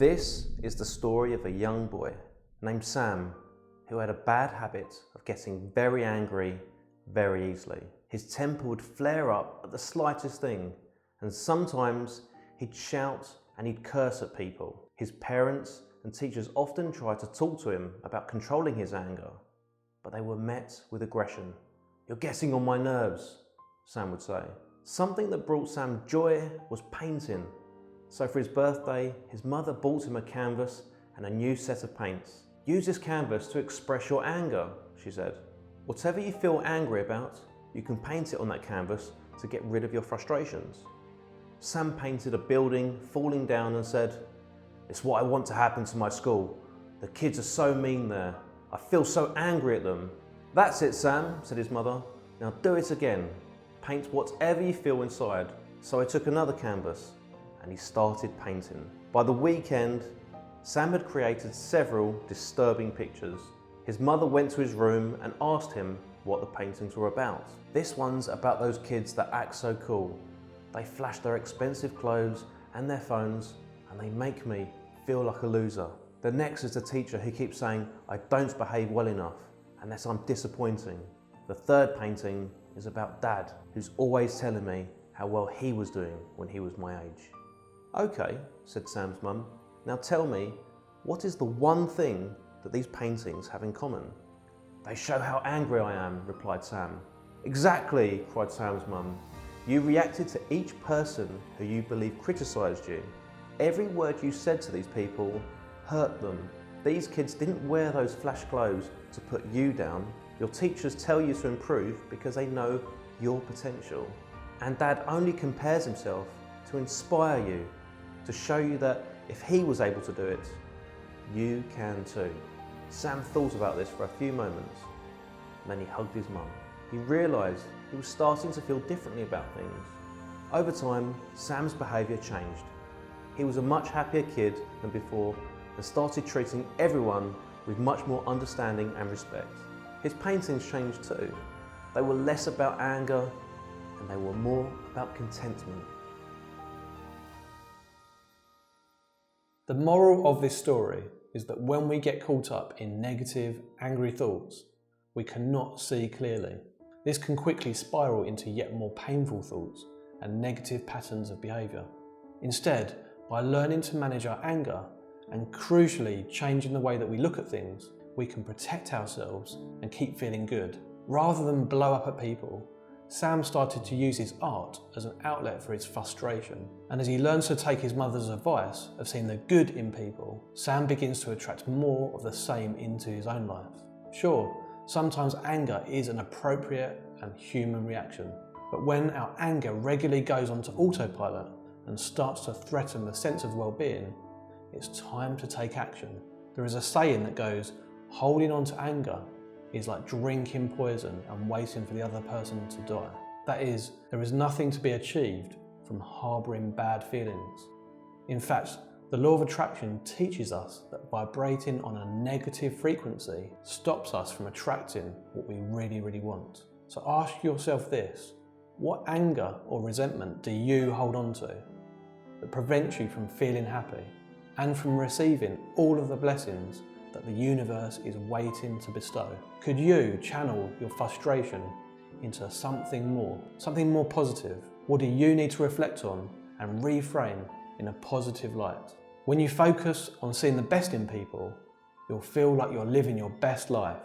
This is the story of a young boy named Sam who had a bad habit of getting very angry very easily. His temper would flare up at the slightest thing, and sometimes he'd shout and he'd curse at people. His parents and teachers often tried to talk to him about controlling his anger, but they were met with aggression. "You're getting on my nerves," Sam would say. Something that brought Sam joy was painting. So for his birthday, his mother bought him a canvas and a new set of paints. "Use this canvas to express your anger," she said. "Whatever you feel angry about, you can paint it on that canvas to get rid of your frustrations." Sam painted a building falling down and said, "It's what I want to happen to my school. The kids are so mean there. I feel so angry at them." "That's it, Sam," said his mother. "Now do it again. Paint whatever you feel inside." So he took another canvas and he started painting. By the weekend, Sam had created several disturbing pictures. His mother went to his room and asked him what the paintings were about. "This one's about those kids that act so cool. They flash their expensive clothes and their phones and they make me feel like a loser." "The next is the teacher who keeps saying I don't behave well enough unless I'm disappointing." "The third painting is about Dad, who's always telling me how well he was doing when he was my age." "Okay," said Sam's mum. "Now tell me, what is the one thing that these paintings have in common?" "They show how angry I am," replied Sam. "Exactly," cried Sam's mum. "You reacted to each person who you believe criticised you. Every word you said to these people hurt them. These kids didn't wear those flash clothes to put you down. Your teachers tell you to improve because they know your potential. And Dad only compares himself to inspire you, to show you that if he was able to do it, you can too." Sam thought about this for a few moments, and then he hugged his mum. He realised he was starting to feel differently about things. Over time, Sam's behaviour changed. He was a much happier kid than before and started treating everyone with much more understanding and respect. His paintings changed too. They were less about anger and they were more about contentment. The moral of this story is that when we get caught up in negative, angry thoughts, we cannot see clearly. This can quickly spiral into yet more painful thoughts and negative patterns of behaviour. Instead, by learning to manage our anger and crucially changing the way that we look at things, we can protect ourselves and keep feeling good. Rather than blow up at people, Sam started to use his art as an outlet for his frustration. And as he learns to take his mother's advice of seeing the good in people, Sam begins to attract more of the same into his own life. Sure, sometimes anger is an appropriate and human reaction, but when our anger regularly goes onto autopilot and starts to threaten the sense of well-being, it's time to take action. There is a saying that goes, holding on to anger is like drinking poison and waiting for the other person to die. That is, there is nothing to be achieved from harbouring bad feelings. In fact, the law of attraction teaches us that vibrating on a negative frequency stops us from attracting what we really want. So ask yourself this: what anger or resentment do you hold on to that prevents you from feeling happy and from receiving all of the blessings that the universe is waiting to bestow? Could you channel your frustration into something more positive? What do you need to reflect on and reframe in a positive light? When you focus on seeing the best in people, you'll feel like you're living your best life.